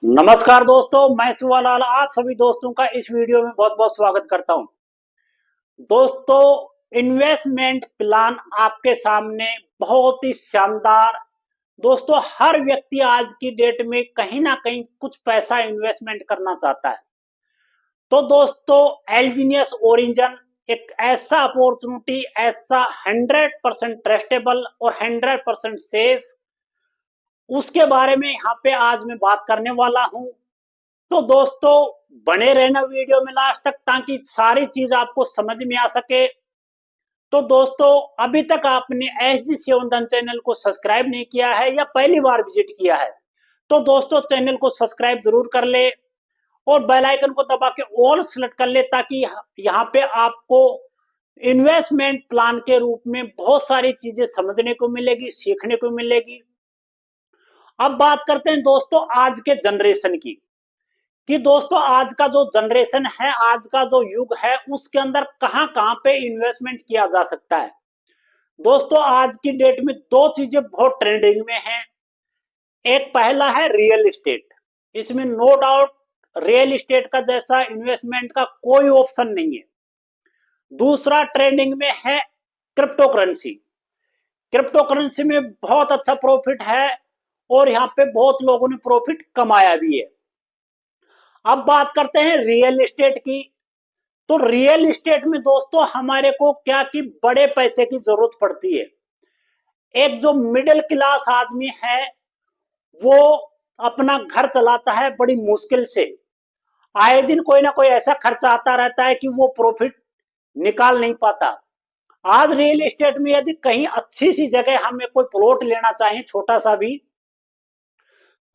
नमस्कार दोस्तों, मैं शिवालाल आप सभी दोस्तों का इस वीडियो में बहुत बहुत स्वागत करता हूं। दोस्तों, इन्वेस्टमेंट प्लान आपके सामने बहुत ही शानदार। दोस्तों, हर व्यक्ति आज की डेट में कहीं ना कहीं कुछ पैसा इन्वेस्टमेंट करना चाहता है। तो दोस्तों, एलजीनियस ओरिजिन एक ऐसा अपॉर्चुनिटी, ऐसा 100% ट्रस्टेबल और 100% सेफ, उसके बारे में यहाँ पे आज मैं बात करने वाला हूँ। तो दोस्तों, बने रहना वीडियो में लास्ट तक ताकि सारी चीज आपको समझ में आ सके। तो दोस्तों, अभी तक आपने एस जी सेवन चैनल को सब्सक्राइब नहीं किया है या पहली बार विजिट किया है तो दोस्तों चैनल को सब्सक्राइब जरूर कर ले और बेल आइकन को दबा के ऑल सेलेक्ट कर ले ताकि यहाँ पे आपको इन्वेस्टमेंट प्लान के रूप में बहुत सारी चीजें समझने को मिलेगी, सीखने को मिलेगी। अब बात करते हैं दोस्तों आज के जनरेशन की, कि दोस्तों आज का जो जनरेशन है, आज का जो युग है, उसके अंदर कहां कहां पे इन्वेस्टमेंट किया जा सकता है। दोस्तों, आज की डेट में दो चीजें बहुत ट्रेंडिंग में हैं। एक पहला है रियल एस्टेट। इसमें नो डाउट रियल एस्टेट का जैसा इन्वेस्टमेंट का कोई ऑप्शन नहीं है। दूसरा ट्रेंडिंग में है क्रिप्टो करेंसी। क्रिप्टो करेंसी में बहुत अच्छा प्रॉफिट है और यहाँ पे बहुत लोगों ने प्रॉफिट कमाया भी है। अब बात करते हैं रियल एस्टेट की। तो रियल एस्टेट में दोस्तों हमारे को क्या कि बड़े पैसे की जरूरत पड़ती है। एक जो मिडिल क्लास आदमी है वो अपना घर चलाता है बड़ी मुश्किल से। आए दिन कोई ना कोई ऐसा खर्चा आता रहता है कि वो प्रॉफिट निकाल नहीं पाता। आज रियल एस्टेट में यदि कहीं अच्छी सी जगह हमें कोई प्लॉट लेना चाहे, छोटा सा भी,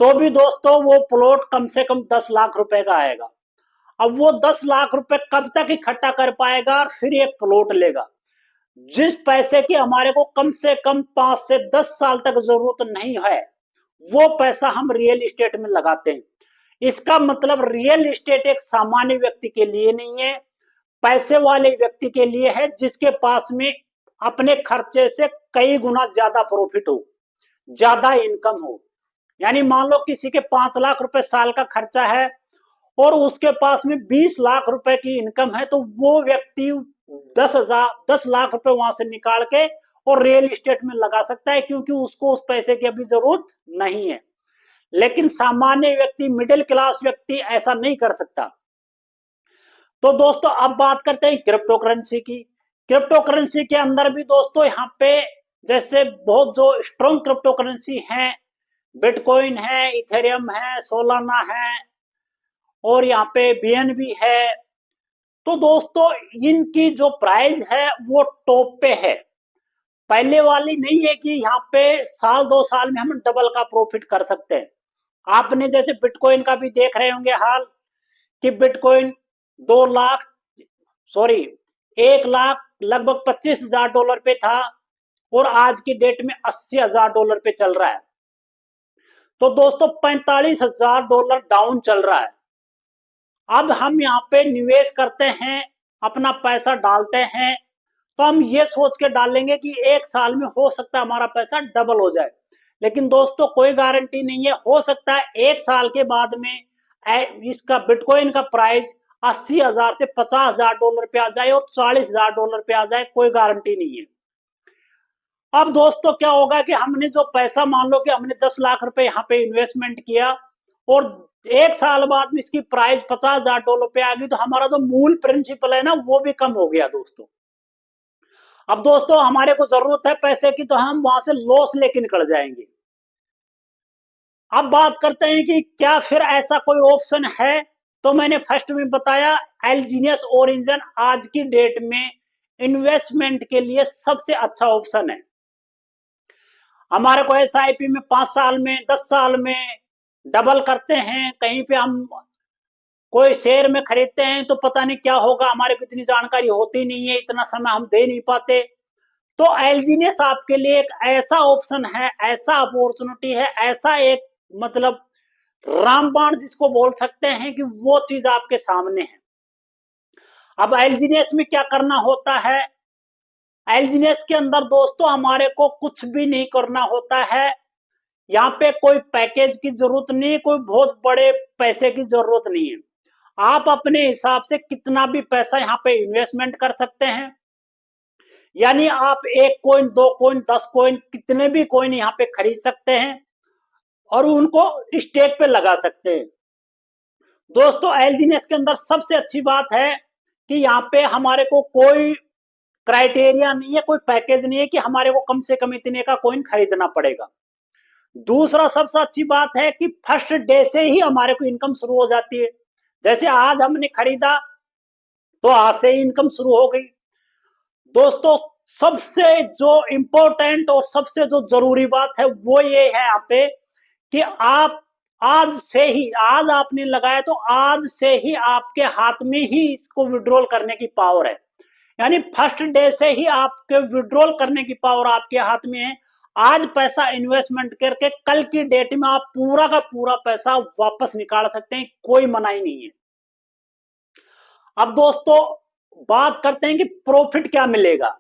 तो भी दोस्तों वो प्लॉट कम से कम 10 लाख रुपए का आएगा। अब वो 10 लाख रुपए कब तक इकट्ठा कर पाएगा और फिर एक प्लॉट लेगा। जिस पैसे की हमारे को कम से कम 5 से 10 साल तक जरूरत नहीं है, वो पैसा हम रियल एस्टेट में लगाते हैं। इसका मतलब रियल एस्टेट एक सामान्य व्यक्ति के लिए नहीं है, पैसे वाले व्यक्ति के लिए है, जिसके पास में अपने खर्चे से कई गुना ज्यादा प्रॉफिट हो, ज्यादा इनकम हो। यानी मान लो किसी के 5 लाख रुपए साल का खर्चा है और उसके पास में 20 लाख रुपए की इनकम है, तो वो व्यक्ति 10 लाख रुपए वहां से निकाल के और रियल एस्टेट में लगा सकता है, क्योंकि उसको उस पैसे की अभी जरूरत नहीं है। लेकिन सामान्य व्यक्ति, मिडिल क्लास व्यक्ति ऐसा नहीं कर सकता। तो दोस्तों अब बात करते हैं क्रिप्टो करेंसी की। क्रिप्टो करेंसी के अंदर भी दोस्तों यहाँ पे जैसे बहुत जो स्ट्रॉन्ग क्रिप्टो करेंसी है, बिटकॉइन है, इथेरियम है, सोलाना है और यहाँ पे बीएनबी है। तो दोस्तों इनकी जो प्राइस है वो टॉप पे है, पहले वाली नहीं है कि यहाँ पे साल 2 साल में हम डबल का प्रॉफिट कर सकते हैं। आपने जैसे बिटकॉइन का भी देख रहे होंगे हाल, कि बिटकॉइन 2 लाख, सॉरी 1 लाख लगभग 25,000 डॉलर पे था और आज की डेट में 80,000 डॉलर पे चल रहा है। तो दोस्तों 45,000 डॉलर डाउन चल रहा है। अब हम यहाँ पे निवेश करते हैं, अपना पैसा डालते हैं, तो हम ये सोच के डालेंगे कि 1 साल में हो सकता है हमारा पैसा डबल हो जाए। लेकिन दोस्तों कोई गारंटी नहीं है, हो सकता है 1 साल के बाद में इसका बिटकॉइन का प्राइस 80,000 से 50,000 डॉलर पे आ जाए और 40,000 डॉलर पे आ जाए, कोई गारंटी नहीं है। अब दोस्तों क्या होगा कि हमने जो पैसा, मान लो कि हमने 10 लाख रुपए यहाँ पे इन्वेस्टमेंट किया और 1 साल बाद में इसकी प्राइस 50,000 डॉलर पे आ गई, तो हमारा जो मूल प्रिंसिपल है ना वो भी कम हो गया दोस्तों। अब दोस्तों हमारे को जरूरत है पैसे की, तो हम वहां से लॉस लेके निकल जाएंगे। अब बात करते हैं कि क्या फिर ऐसा कोई ऑप्शन है। तो मैंने फर्स्ट में बताया, एलजीनियस ओरिजिन आज की डेट में इन्वेस्टमेंट के लिए सबसे अच्छा ऑप्शन है। हमारे को एसआईपी में 5 साल में, 10 साल में डबल करते हैं। कहीं पे हम कोई शेयर में खरीदते हैं तो पता नहीं क्या होगा, हमारे को इतनी जानकारी होती नहीं है, इतना समय हम दे नहीं पाते। तो एलजीनियस आपके लिए एक ऐसा ऑप्शन है, ऐसा अपॉर्चुनिटी है, ऐसा एक मतलब रामबाण जिसको बोल सकते हैं, कि वो चीज आपके सामने है। अब एलजीनियस में क्या करना होता है। एलजीनियस के अंदर दोस्तों हमारे को कुछ भी नहीं करना होता है। यहाँ पे कोई पैकेज की जरूरत नहीं है, कोई बहुत बड़े पैसे की जरूरत नहीं है। आप अपने हिसाब से कितना भी पैसा यहाँ पे इन्वेस्टमेंट कर सकते हैं। यानी आप 1 कॉइन, 2 कॉइन, 10 कॉइन, कितने भी कॉइन यहाँ पे खरीद सकते हैं और उनको स्टेक पे लगा सकते हैं। दोस्तों एलजीनेस के अंदर सबसे अच्छी बात है कि यहाँ पे हमारे को कोई क्राइटेरिया नहीं है, कोई पैकेज नहीं है कि हमारे को कम से कम इतने का कॉइन खरीदना पड़ेगा। दूसरा सबसे अच्छी बात है कि फर्स्ट डे से ही हमारे को इनकम शुरू हो जाती है। जैसे आज हमने खरीदा तो आज से ही इनकम शुरू हो गई। दोस्तों सबसे जो इंपॉर्टेंट और सबसे जो जरूरी बात है वो ये है यहाँ पे कि आप आज से ही, आज आपने लगाया तो आज से ही आपके हाथ में ही इसको विड्रॉल करने की पावर है। यानी फर्स्ट डे से ही आपके विड्रॉल करने की पावर आपके हाथ में है। आज पैसा इन्वेस्टमेंट करके कल की डेट में आप पूरा का पूरा पैसा वापस निकाल सकते हैं, कोई मनाही नहीं है। अब दोस्तों बात करते हैं कि प्रॉफिट क्या मिलेगा।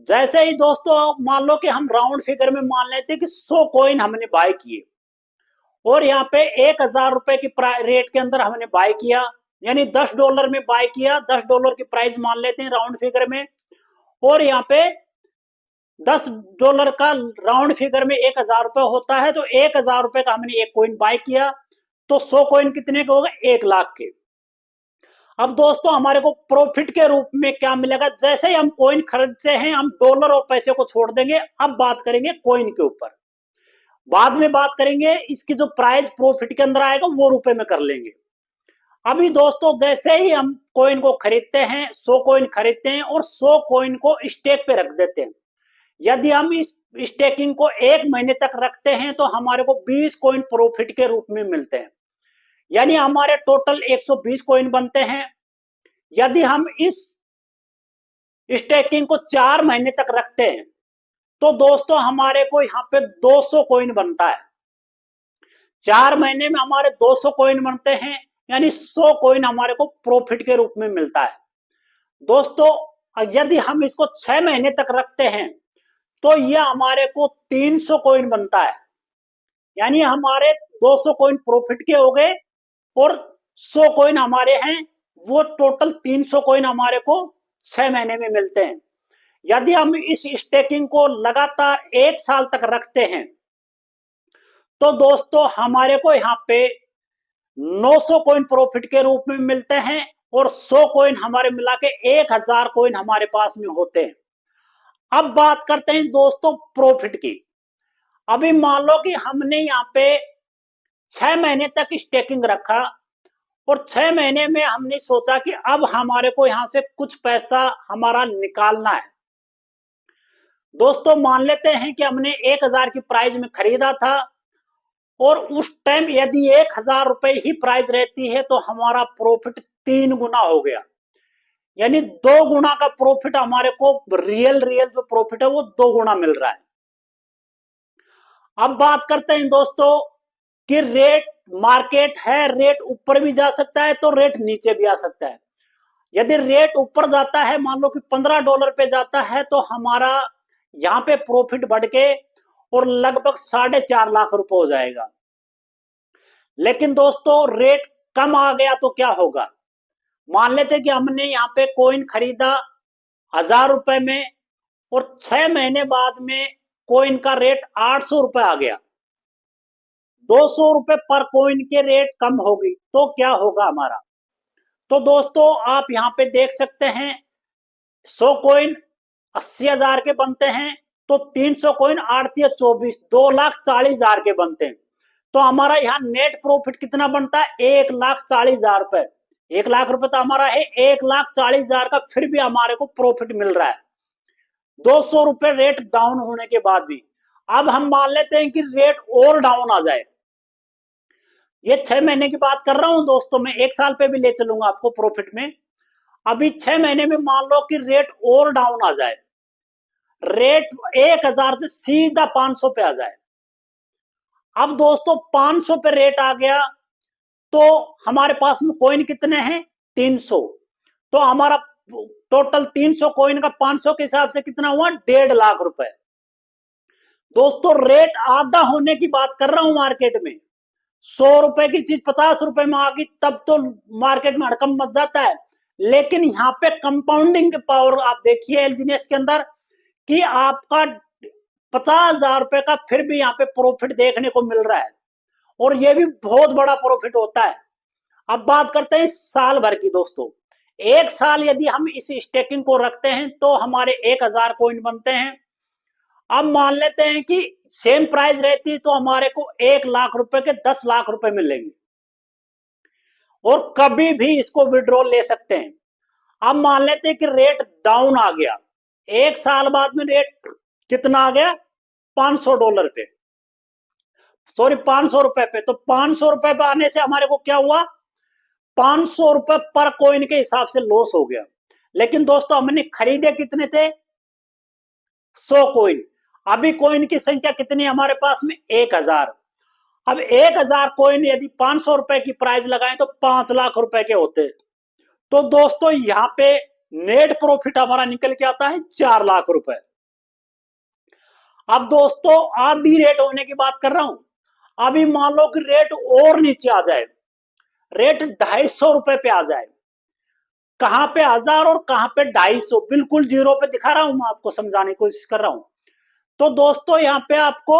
जैसे ही दोस्तों मान लो कि हम राउंड फिगर में मान लेते हैं कि 100 कॉइन हमने बाय किए और यहाँ पे 1000 रुपए की रेट के अंदर हमने बाय किया, यानी $10 में बाय किया, $10 की प्राइस मान लेते हैं राउंड फिगर में, और यहाँ पे $10 का राउंड फिगर में 1000 रुपए होता है, तो 1000 रुपए का हमने एक कॉइन बाय किया, तो 100 कॉइन कितने के हो गए? 1 लाख के। अब दोस्तों हमारे को प्रॉफिट के रूप में क्या मिलेगा? जैसे ही हम कॉइन खरीदते हैं हम डॉलर और पैसे को छोड़ देंगे, अब बात करेंगे कॉइन के ऊपर। बाद में बात करेंगे, इसकी जो प्राइस प्रॉफिट के अंदर आएगा वो रुपए में कर लेंगे। अभी दोस्तों जैसे ही हम कॉइन को खरीदते हैं, 100 कॉइन खरीदते हैं और 100 कॉइन को स्टेक पे रख देते हैं। यदि हम इस स्टेकिंग को 1 महीने तक रखते हैं तो हमारे को 20 कॉइन प्रॉफिट के रूप में मिलते हैं, यानी हमारे टोटल 120 कॉइन बनते हैं। यदि हम इस स्टेकिंग को 4 महीने तक रखते हैं तो दोस्तों हमारे को यहाँ पे 200 कॉइन बनता है। 4 महीने में हमारे 200 कॉइन बनते हैं, यानी 100 कॉइन हमारे को प्रॉफिट के रूप में मिलता है। दोस्तों यदि हम इसको 6 महीने तक रखते हैं तो यह हमारे को 300 कॉइन बनता है, यानी हमारे 200 कॉइन प्रॉफिट के हो गए और 100 कॉइन हमारे हैं, वो टोटल 300 कॉइन हमारे को 6 महीने में मिलते हैं। यदि हम इस स्टेकिंग को लगातार 1 साल तक रखते हैं तो दोस्तों हमारे को यहाँ पे 900 कॉइन प्रॉफिट के रूप में मिलते हैं और 100 कॉइन हमारे मिला के 1000 कॉइन हमारे पास में होते हैं। अब बात करते हैं दोस्तों प्रॉफिट की। अभी मान लो कि हमने यहाँ पे 6 महीने तक स्टेकिंग रखा और 6 महीने में हमने सोचा कि अब हमारे को यहाँ से कुछ पैसा हमारा निकालना है। दोस्तों मान लेते हैं कि हमने 1000 की प्राइस में खरीदा था और उस टाइम यदि 1000 रुपए ही प्राइस रहती है तो हमारा प्रॉफिट 3 गुना हो गया, यानी 2 गुना का प्रॉफिट हमारे को रियल जो प्रॉफिट है वो 2 गुना मिल रहा है। अब बात करते हैं दोस्तों कि रेट मार्केट है, रेट ऊपर भी जा सकता है तो रेट नीचे भी आ सकता है। यदि रेट ऊपर जाता है, मान लो कि $15 पे जाता है, तो हमारा यहाँ पे प्रॉफिट बढ़ के और लगभग 4.5 लाख रुपए हो जाएगा। लेकिन दोस्तों रेट कम आ गया तो क्या होगा? मान लेते कि हमने यहाँ पे कॉइन खरीदा 1000 रुपए में और 6 महीने बाद में कॉइन का रेट 800 रुपए आ गया, 200 रुपए पर कॉइन के रेट कम हो गई, तो क्या होगा हमारा? तो दोस्तों आप यहाँ पे देख सकते हैं 100 कॉइन 80,000 के बनते हैं, तो 300 कॉइन 8 या 24 2,40,000 के बनते हैं। तो हमारा यहाँ नेट प्रॉफिट कितना बनता है? 1,40,000 रुपए। 1 लाख रुपए तो हमारा है, 1,40,000 का फिर भी हमारे को प्रॉफिट मिल रहा है 200 रुपए रेट डाउन होने के बाद भी। अब हम मान लेते हैं कि रेट और डाउन आ जाए, ये 6 महीने की बात कर रहा हूं दोस्तों, मैं 1 साल पे भी ले चलूंगा आपको प्रॉफिट में। अभी 6 महीने में मान लो कि रेट और डाउन आ जाए, रेट 1000 से सीधा 500 पे आ जाए। अब दोस्तों 500 पे रेट आ गया तो हमारे पास में कॉइन कितने हैं? 300। तो हमारा टोटल 300 कॉइन का 500 के हिसाब से कितना हुआ? 1.5 लाख रुपए। दोस्तों रेट आधा होने की बात कर रहा हूं मार्केट में। 100 रुपए की चीज 50 रुपए में आ गई तब तो मार्केट में हड़कंप मच जाता है। लेकिन यहाँ पे कंपाउंडिंग की पावर आप देखिए एलजीनियस के अंदर कि आपका 50,000 रुपए का फिर भी यहाँ पे प्रॉफिट देखने को मिल रहा है, और ये भी बहुत बड़ा प्रॉफिट होता है। अब बात करते हैं साल भर की। दोस्तों एक साल यदि हम इस स्टेकिंग को रखते हैं तो हमारे 1,000 कॉइन बनते हैं। अब मान लेते हैं कि सेम प्राइस रहती तो हमारे को 1,00,000 रुपए के 10,00,000 रुपए मिलेंगे, और कभी भी इसको विड्रॉल ले सकते हैं। अब मान लेते हैं कि रेट डाउन आ गया, एक साल बाद में रेट कितना आ गया, $500 पे, सॉरी $500 पे। तो $500 पे आने से हमारे को क्या हुआ, $500 पर कॉइन के हिसाब से लॉस हो गया। लेकिन दोस्तों हमने खरीदे कितने थे, 100 कॉइन। अभी कॉइन की संख्या कितनी है हमारे पास में, 1,000। अब 1,000 कॉइन यदि $500 की प्राइस लगाएं तो 5,00,000 के होते हैं। तो दोस्तों यहाँ पे नेट प्रॉफिट हमारा निकल के आता है 4,00,000 रुपए। अब दोस्तों आधी रेट होने की बात कर रहा हूं। अभी मान लो कि रेट और नीचे आ जाए, रेट $250 पे आ जाए, कहां पे 1,000 और कहां पे 250, बिल्कुल जीरो पे दिखा रहा हूं, मैं आपको समझाने की कोशिश कर रहा हूं। तो दोस्तों यहाँ पे आपको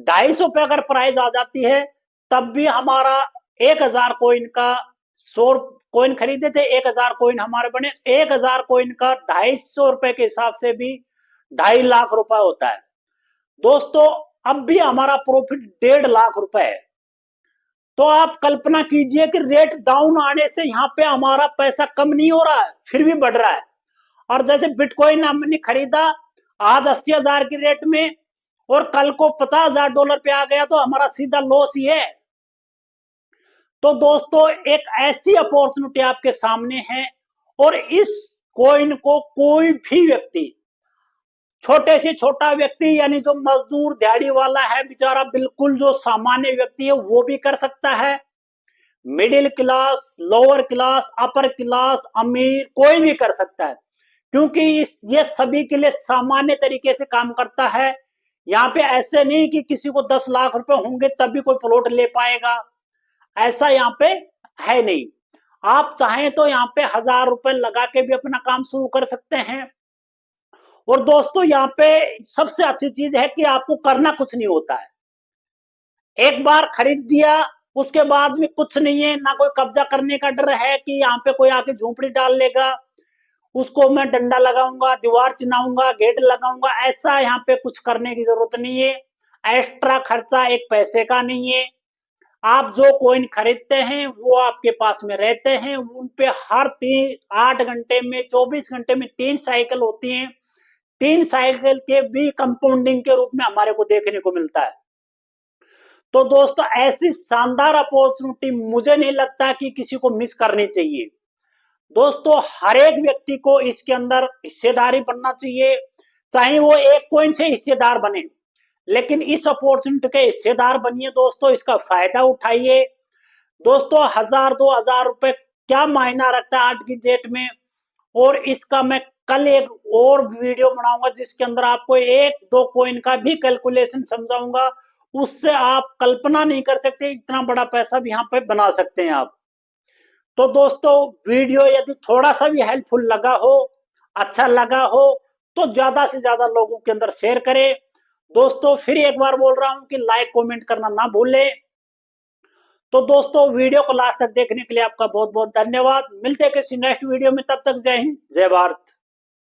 250 पे अगर प्राइस आ जाती है तब भी हमारा 1,000 कॉइन का 100 कॉइन खरीदे थे, 1,000 कॉइन हमारे बने, 1,000 कॉइन का $250 के हिसाब से भी 2.5 लाख होता है। दोस्तों अब भी हमारा प्रॉफिट 1.5 लाख है। तो आप कल्पना कीजिए कि रेट डाउन आने से यहाँ पे हमारा पैसा कम नहीं हो रहा है, फिर भी बढ़ रहा है। और जैसे बिटकॉइन हमने खरीदा आज 80,000 की रेट में, और कल को $50,000 पे आ गया तो हमारा सीधा लॉस ही है। तो दोस्तों एक ऐसी अपॉर्चुनिटी आपके सामने है, और इस कॉइन को कोई भी व्यक्ति, छोटे से छोटा व्यक्ति यानी जो मजदूर दिहाड़ी वाला है बेचारा, बिल्कुल जो सामान्य व्यक्ति है वो भी कर सकता है, middle class, lower class, upper class, अमीर, कोई भी कर सकता है, क्योंकि ये सभी के लिए सामान्य तरीके से काम करता है। यहाँ पे ऐसे नहीं कि किसी को 10,00,000 रुपए होंगे तभी कोई प्लॉट ले पाएगा, ऐसा यहाँ पे है नहीं। आप चाहें तो यहाँ पे 1,000 रुपए लगा के भी अपना काम शुरू कर सकते हैं। और दोस्तों यहाँ पे सबसे अच्छी चीज है कि आपको करना कुछ नहीं होता है, एक बार खरीद दिया उसके बाद में कुछ नहीं है, ना कोई कब्जा करने का डर है कि यहाँ पे कोई आके झोंपड़ी डाल लेगा, उसको मैं डंडा लगाऊंगा, दीवार चिनाऊंगा, गेट लगाऊंगा, ऐसा यहाँ पे कुछ करने की जरूरत नहीं है। एक्स्ट्रा खर्चा एक पैसे का नहीं है। आप जो कॉइन खरीदते हैं वो आपके पास में रहते हैं, उन पे हर 8 घंटे में 24 घंटे में 3 साइकिल होती हैं, 3 साइकिल के भी कंपाउंडिंग के रूप में हमारे को देखने को मिलता है। तो दोस्तों ऐसी शानदार अपॉर्चुनिटी मुझे नहीं लगता कि किसी को मिस करनी चाहिए। दोस्तों हर एक व्यक्ति को इसके अंदर हिस्सेदारी बनना चाहिए, चाहे वो एक कॉइन से हिस्सेदार बने, लेकिन इस अपॉर्चुनिटी के हिस्सेदार बनिए दोस्तों, इसका फायदा उठाइए। दोस्तों 1,000-2,000 रुपए क्या मायना रखता है आज की डेट में। और इसका मैं कल एक और वीडियो बनाऊंगा जिसके अंदर आपको 1-2 कॉइन का भी कैलकुलेशन समझाऊंगा, उससे आप कल्पना नहीं कर सकते इतना बड़ा पैसा भी यहाँ पे बना सकते हैं आप। तो दोस्तों वीडियो यदि थोड़ा सा भी हेल्पफुल लगा हो, अच्छा लगा हो, तो ज्यादा से ज्यादा लोगों के अंदर शेयर करें। दोस्तों फिर एक बार बोल रहा हूं कि लाइक कमेंट करना ना भूलें। तो दोस्तों वीडियो को लास्ट तक देखने के लिए आपका बहुत बहुत धन्यवाद। मिलते हैं किसी नेक्स्ट वीडियो में, तब तक जय हिंद जय भारत।